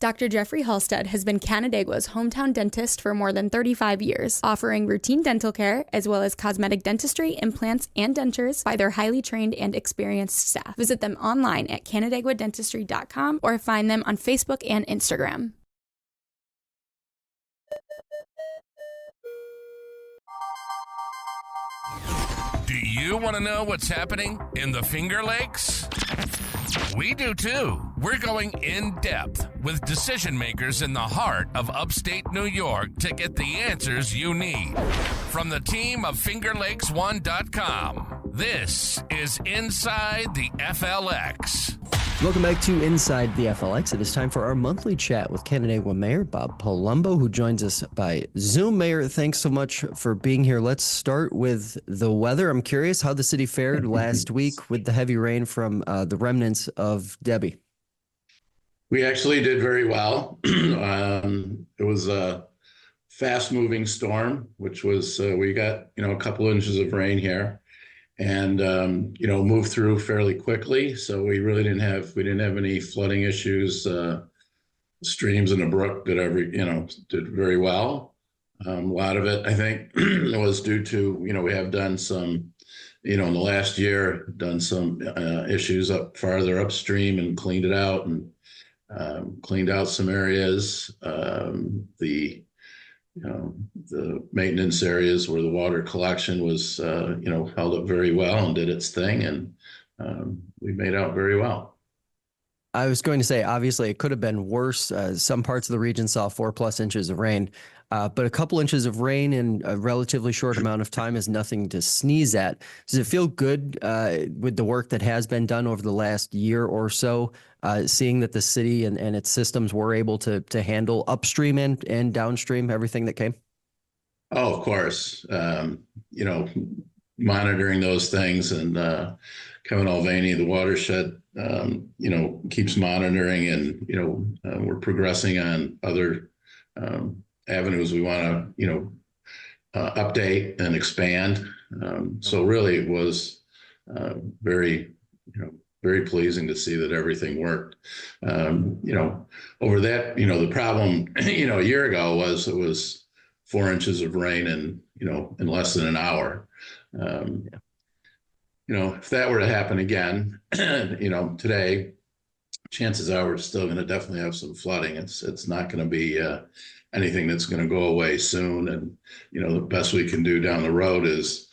Dr. Jeffrey Halstead has been Canandaigua's hometown dentist for more than 35 years, offering routine dental care as well as cosmetic dentistry, implants, and dentures by their highly trained and experienced staff. Visit them online at canandaiguadentistry.com or find them on Facebook and Instagram. Do you want to know what's happening in the Finger Lakes? We do too. We're going in depth with decision makers in the heart of upstate New York to get the answers you need. From the team of FingerLakes1.com, this is Inside the FLX. Welcome back to Inside the FLX. It is time for our monthly chat with Canandaigua Mayor Bob Palumbo, who joins us by Zoom. Mayor, thanks so much for being here. Let's start with the weather. I'm curious how the city fared last week with the heavy rain from the remnants of Debbie. We actually did very well. It was a fast-moving storm, which was we got a couple inches of rain here, and moved through fairly quickly. So we really didn't have any flooding issues. Streams in the brook did very well. A lot of it, I think, was due to we have done some in the last year done some issues up farther upstream and cleaned it out and cleaned out some areas. The maintenance areas where the water collection was, held up very well and did its thing, and we made out very well. I was going to say, obviously, it could have been worse. Some parts of the region saw 4+ inches of rain, but a couple inches of rain in a relatively short amount of time is nothing to sneeze at. Does it feel good with the work that has been done over the last year or so, seeing that the city and its systems were able to handle upstream and downstream everything that came? Oh, of course. Monitoring those things, and Kevin Mulvaney, the watershed, keeps monitoring, and we're progressing on other avenues we want to update and expand. So really, it was very pleasing to see that everything worked. Over that, the problem a year ago was it was 4 inches of rain in less than an hour. If that were to happen again, today, chances are we're still going to definitely have some flooding. It's not going to be anything that's going to go away soon. And, the best we can do down the road is,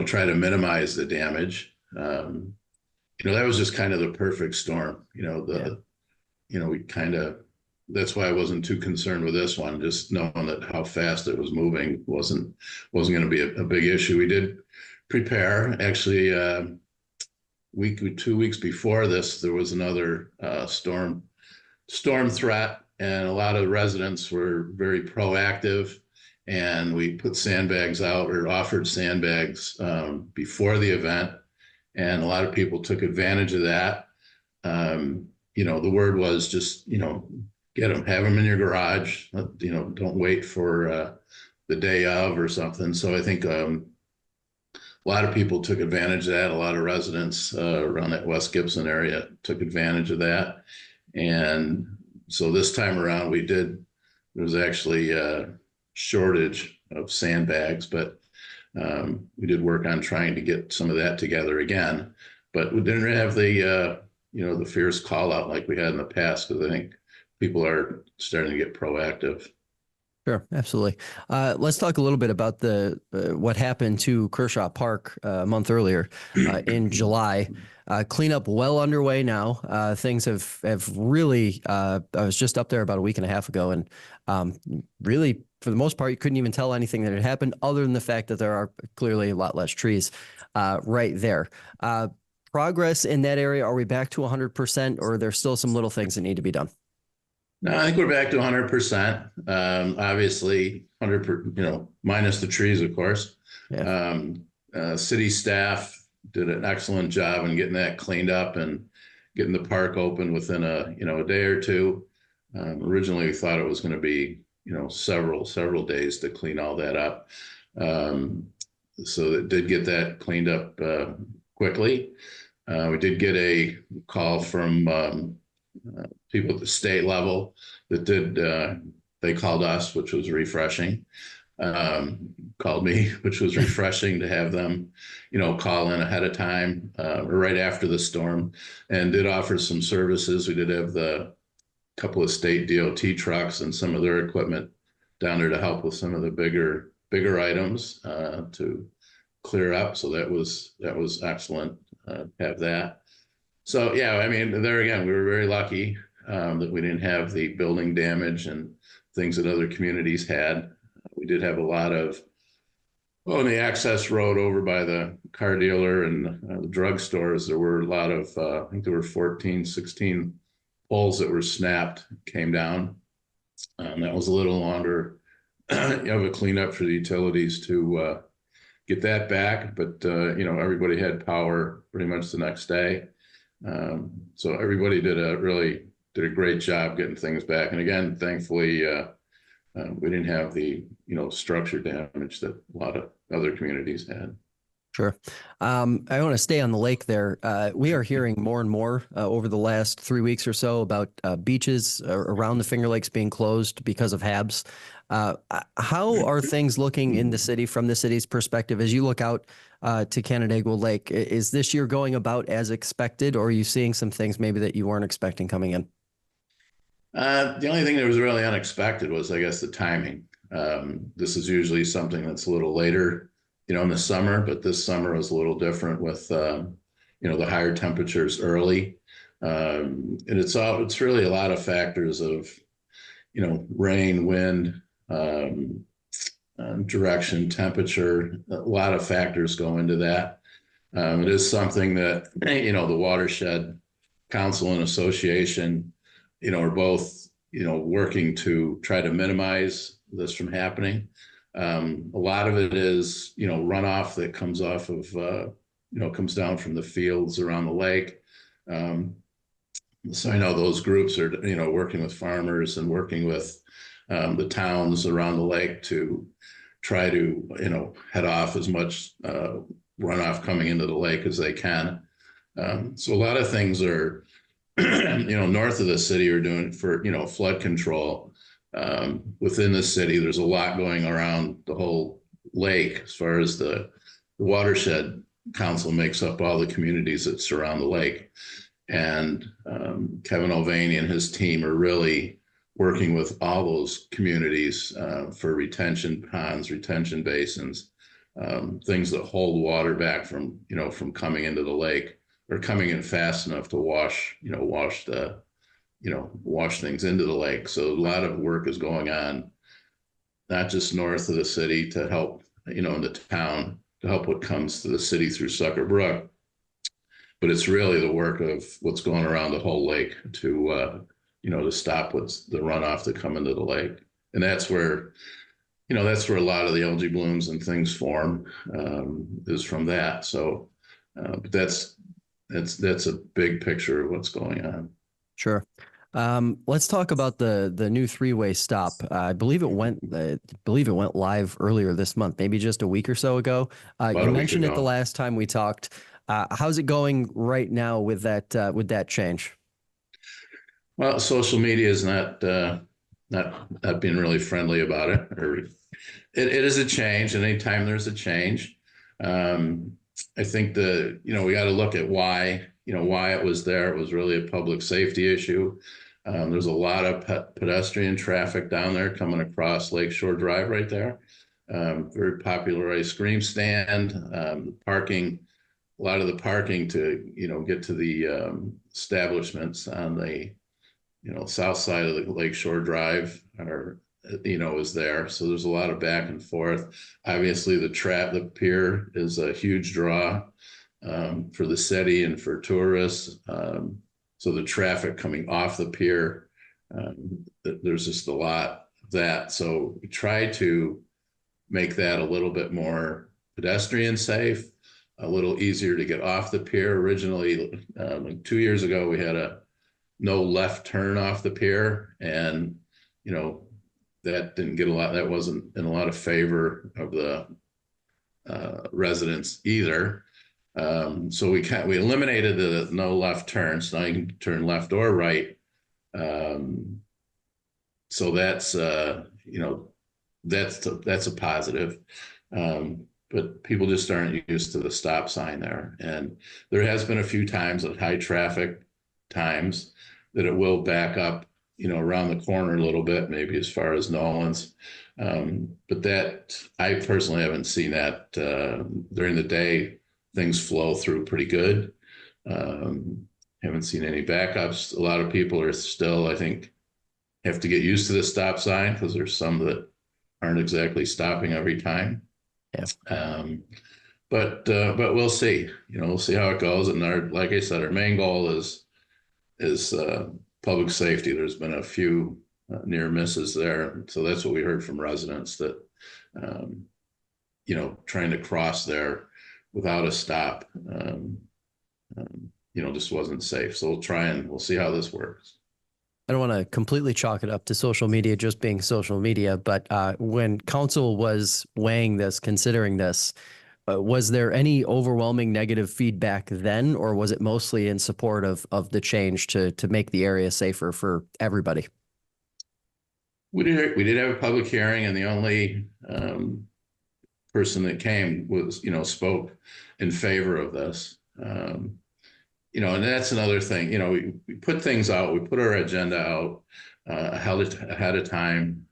try to minimize the damage. That was just kind of the perfect storm. That's why I wasn't too concerned with this one, just knowing that how fast it was moving wasn't going to be a big issue. We did prepare. Actually, 2 weeks before this, there was another storm threat, and a lot of residents were very proactive, and we put sandbags out or offered sandbags before the event, and a lot of people took advantage of that. The word was just get them, have them in your garage. Don't wait for the day of or something. So I think a lot of people took advantage of that. A lot of residents around that West Gibson area took advantage of that. And so this time around there was actually a shortage of sandbags, but we did work on trying to get some of that together again. But we didn't have the fierce call out like we had in the past, because I think people are starting to get proactive. Sure, absolutely. Let's talk a little bit about what happened to Kershaw Park a month earlier in July. Cleanup well underway now. Things have really, I was just up there about a week and a half ago, and really, for the most part, you couldn't even tell anything that had happened other than the fact that there are clearly a lot less trees right there. Progress in that area, are we back to 100%, or are there still some little things that need to be done? No, I think we're back to 100%. Obviously, 100%, minus the trees, of course. Yeah. City staff did an excellent job in getting that cleaned up and getting the park open within a day or two. Originally, we thought it was going to be several days to clean all that up. So it did get that cleaned up quickly. We did get a call from people at the state level that did, they called us, which was refreshing. Called me, which was refreshing to have them, call in ahead of time, or right after the storm, and did offer some services. We did have the couple of state DOT trucks and some of their equipment down there to help with some of the bigger items to clear up. So that was excellent to have that. So yeah, I mean, there again, we were very lucky that we didn't have the building damage and things that other communities had. We did have a lot of, on the access road over by the car dealer and the drugstores, there were a lot of, I think there were 14, 16 poles that were snapped, came down. That was a little longer of a cleanup for the utilities to get that back. But, everybody had power pretty much the next day. So everybody did a great job getting things back. And again, thankfully, we didn't have the, structure damage that a lot of other communities had. Sure. I want to stay on the lake there. We are hearing more and more over the last 3 weeks or so about beaches around the Finger Lakes being closed because of HABs. How are things looking in the city from the city's perspective as you look out to Canandaigua Lake? Is this year going about as expected, or are you seeing some things maybe that you weren't expecting coming in? The only thing that was really unexpected was, I guess, the timing. This is usually something that's a little later, in the summer, but this summer was a little different with, the higher temperatures early. And it's really a lot of factors of, rain, wind, direction, temperature, a lot of factors go into that. It is something that, the Watershed Council and Association, are both, working to try to minimize this from happening. A lot of it is, runoff that comes off of, comes down from the fields around the lake. So I know those groups are, working with farmers and working with the towns around the lake to try to, head off as much runoff coming into the lake as they can. So a lot of things are, north of the city are doing for, flood control. Within the city, there's a lot going around the whole lake as far as the Watershed Council makes up all the communities that surround the lake. And Kevin Mulvaney and his team are really working with all those communities for retention ponds, retention basins, things that hold water back from, from coming into the lake or coming in fast enough to wash things into the lake. So a lot of work is going on, not just north of the city to help, in the town to help what comes to the city through Sucker Brook, but it's really the work of what's going around the whole lake to, to stop what's the runoff that come into the lake. And that's where, that's where a lot of the algae blooms and things form, is from that. So, but that's a big picture of what's going on. Sure. Let's talk about the new three-way stop. I believe it went live earlier this month, maybe just a week or so ago. You mentioned it the last time we talked. How's it going right now with that change? Well, social media is not being really friendly about it. It is a change, and anytime there's a change, I think we got to look at why it was there. It was really a public safety issue. There's a lot of pedestrian traffic down there coming across Lakeshore Drive right there. Very popular ice cream stand, parking, a lot of the parking to, get to the establishments on the, south side of the Lakeshore Drive is there. So there's a lot of back and forth. Obviously the pier is a huge draw for the city and for tourists. So the traffic coming off the pier, there's just a lot of that. So we try to make that a little bit more pedestrian safe, a little easier to get off the pier. Originally, like 2 years ago, we had a no left turn off the pier, and that didn't get that wasn't in a lot of favor of the residents either. So we eliminated the no left turn, so now you can turn left or right So that's that's a positive. But people just aren't used to the stop sign there. And there has been a few times at high traffic times that it will back up, around the corner a little bit, maybe as far as Nolan's. But that, I personally haven't seen that. During the day, things flow through pretty good. Haven't seen any backups. A lot of people are still, I think, have to get used to the stop sign because there's some that aren't exactly stopping every time. Yeah. But we'll see. We'll see how it goes. And like I said, our main goal is public safety. There's been a few near misses there, so that's what we heard from residents that trying to cross there without a stop, just wasn't safe. So we'll see how this works. I don't want to completely chalk it up to social media just being social media, but when council was weighing this, considering this, was there any overwhelming negative feedback then, or was it mostly in support of the change to make the area safer for everybody? We did have a public hearing, and the only person that came was, spoke in favor of this. And that's another thing, we put things out, we put our agenda out ahead of time.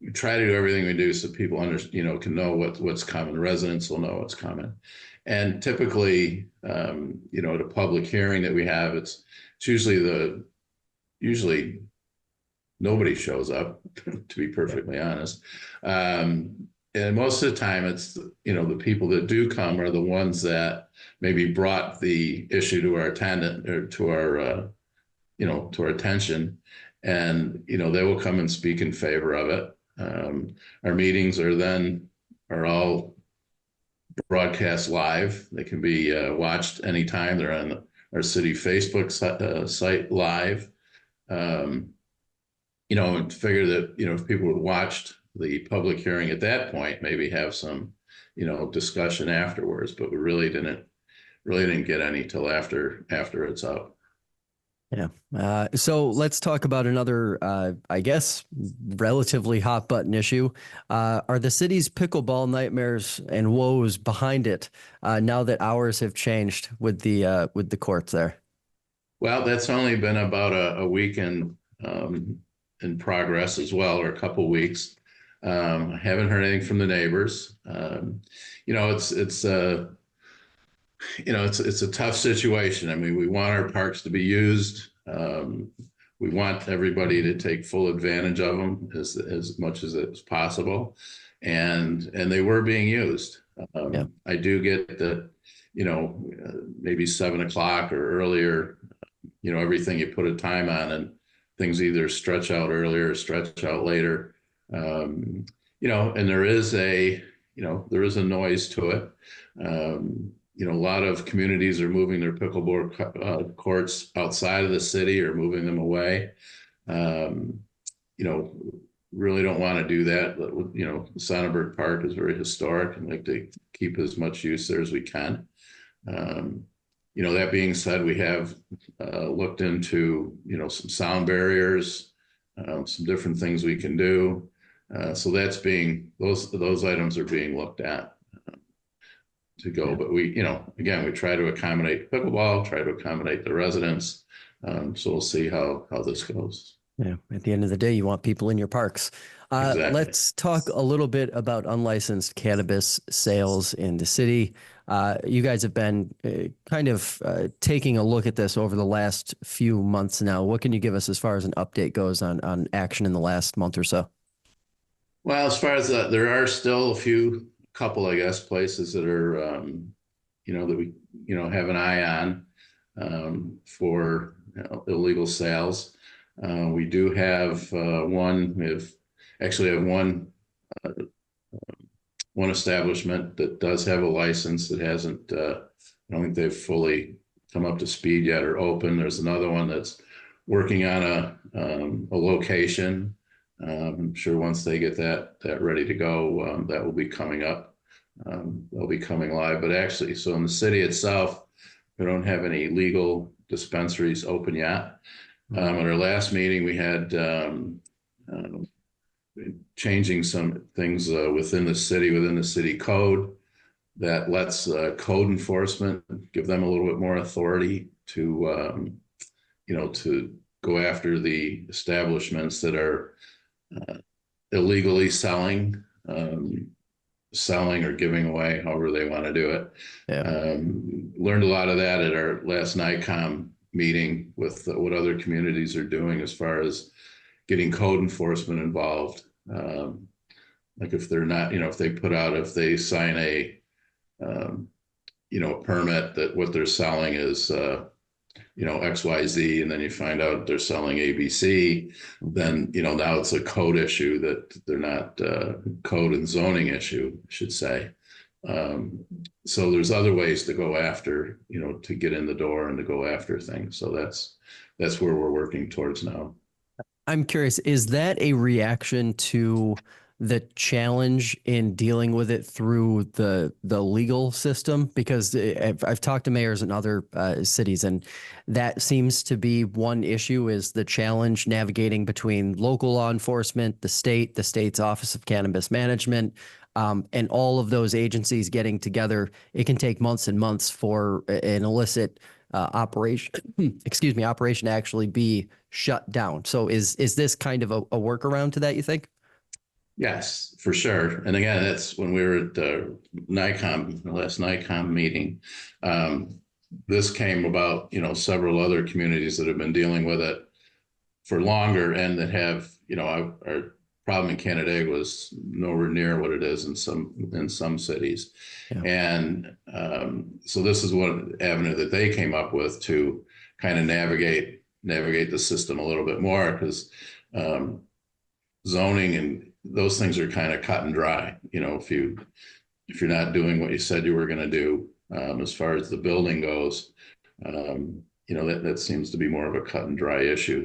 We try to do everything we do so people can know what's coming. Residents will know what's coming. And typically, at a public hearing that we have, it's usually nobody shows up, to be perfectly honest. And most of the time it's, the people that do come are the ones that maybe brought the issue to our attendant or to our, to our attention. And, they will come and speak in favor of it. Our meetings are all broadcast live. They can be watched anytime. They're on our city Facebook site live. And figure that, if people had watched the public hearing at that point, maybe have some, discussion afterwards, but we really didn't get any till after it's up. Yeah. So let's talk about another, I guess, relatively hot button issue. Are the city's pickleball nightmares and woes behind it now that hours have changed with the courts there? Well, that's only been about a week in progress as well, or a couple weeks. I haven't heard anything from the neighbors. It's a tough situation. I mean, we want our parks to be used. We want everybody to take full advantage of them as much as it's possible. And they were being used. Yeah. I do get that, maybe 7 o'clock or earlier, everything you put a time on and things either stretch out earlier or stretch out later. And there is a noise to it. A lot of communities are moving their pickleball courts outside of the city or moving them away. Really don't want to do that. But, Sonnenberg Park is very historic and like to keep as much use there as we can. That being said, we have looked into, some sound barriers, some different things we can do. So those items are being looked at to go. But we try to accommodate pickleball, try to accommodate the residents. So we'll see how this goes. Yeah. At the end of the day, you want people in your parks. Exactly. Let's talk a little bit about unlicensed cannabis sales in the city. You guys have been kind of taking a look at this over the last few months now. What can you give us as far as an update goes on action in the last month or so? Well, as far as there are still a couple, I guess, places that are, that we, have an eye on for illegal sales. We do have one. We actually have one establishment that does have a license that hasn't. I don't think they've fully come up to speed yet or open. There's another one that's working on a location. I'm sure once they get that ready to go, that will be coming up. They'll be coming live. But actually, so in the city itself, we don't have any legal dispensaries open yet. At our last meeting, we had changing some things within the city code that lets code enforcement give them a little bit more authority to, to go after the establishments that are illegally selling or giving away, however they want to do it. Yeah. Learned a lot of that at our last NICOM meeting with what other communities are doing as far as getting code enforcement involved. Like if they're not, if they sign a permit that what they're selling is, XYZ, and then you find out they're selling ABC, then, now it's a code issue that they're not code and zoning issue, I should say. So there's other ways to go after, to get in the door and to go after things. So that's where we're working towards now. I'm curious, is that a reaction to the challenge in dealing with it through the legal system? Because I've talked to mayors in other cities, and that seems to be one issue, is the challenge navigating between local law enforcement, the state's Office of Cannabis Management, and all of those agencies getting together. It can take months and months for an illicit operation to actually be shut down. So is this kind of a workaround to that, you think? Yes, for sure. And again, that's when we were at the last NICOM meeting. This came about, several other communities that have been dealing with it for longer and that have, our problem in Canandaigua is nowhere near what it is in some cities. Yeah. And so this is one avenue that they came up with to kind of navigate the system a little bit more, because zoning and those things are kind of cut and dry. If you're not doing what you said you were going to do, as far as the building goes, that seems to be more of a cut and dry issue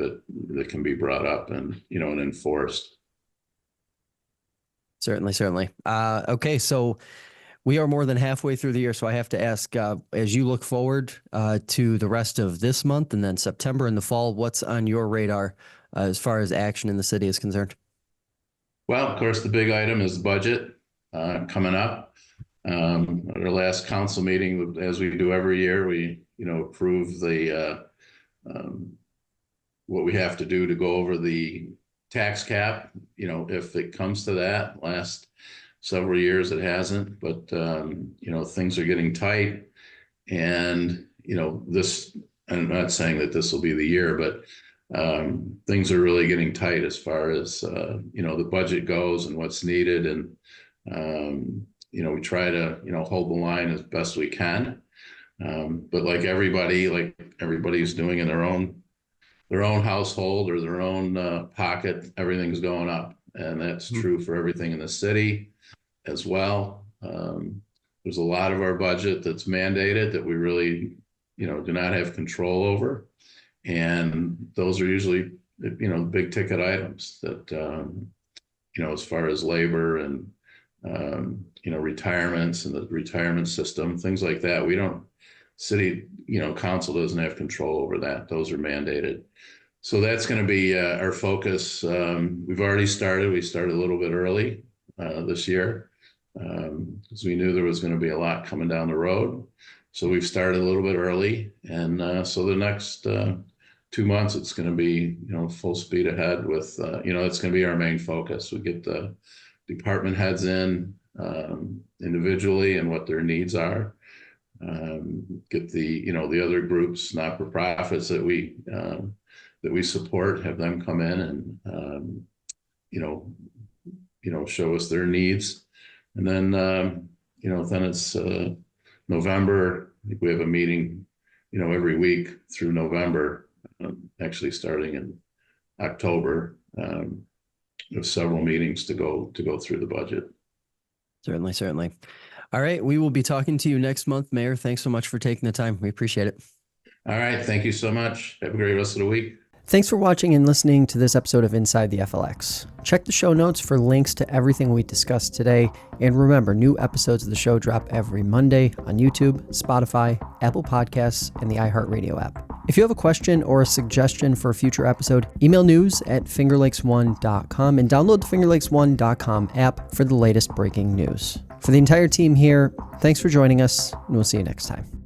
that can be brought up and enforced. Certainly. Okay, so we are more than halfway through the year, so I have to ask, as you look forward to the rest of this month and then September and the fall, what's on your radar as far as action in the city is concerned? Well, of course, the big item is the budget coming up. At our last council meeting, as we do every year, we approve the what we have to do to go over the tax cap. If it comes to that, last several years it hasn't, but things are getting tight, and this. I'm not saying that this will be the year, but things are really getting tight as far as the budget goes and what's needed, and we try to hold the line as best we can, but like everybody's doing in their own household or their own pocket, everything's going up, and that's true for everything in the city as well. There's a lot of our budget that's mandated that we really do not have control over. And those are usually, big ticket items that, as far as labor and, retirements and the retirement system, things like that. City, council doesn't have control over that. Those are mandated. So that's going to be our focus. We've already started. We started a little bit early this year because we knew there was going to be a lot coming down the road. So we've started a little bit early. And so the next 2 months, it's going to be, full speed ahead with, it's going to be our main focus. We get the department heads in individually and what their needs are. Get the other groups, not-for-profits that we support, have them come in and, show us their needs. And then, then it's November. I think we have a meeting, every week through November. Actually starting in October, there's several meetings to go through the budget. Certainly. All right. We will be talking to you next month, Mayor. Thanks so much for taking the time. We appreciate it. All right. Thank you so much. Have a great rest of the week. Thanks for watching and listening to this episode of Inside the FLX. Check the show notes for links to everything we discussed today. And remember, new episodes of the show drop every Monday on YouTube, Spotify, Apple Podcasts, and the iHeartRadio app. If you have a question or a suggestion for a future episode, email news@fingerlakes1.com and download the fingerlakes1.com app for the latest breaking news. For the entire team here, thanks for joining us, and we'll see you next time.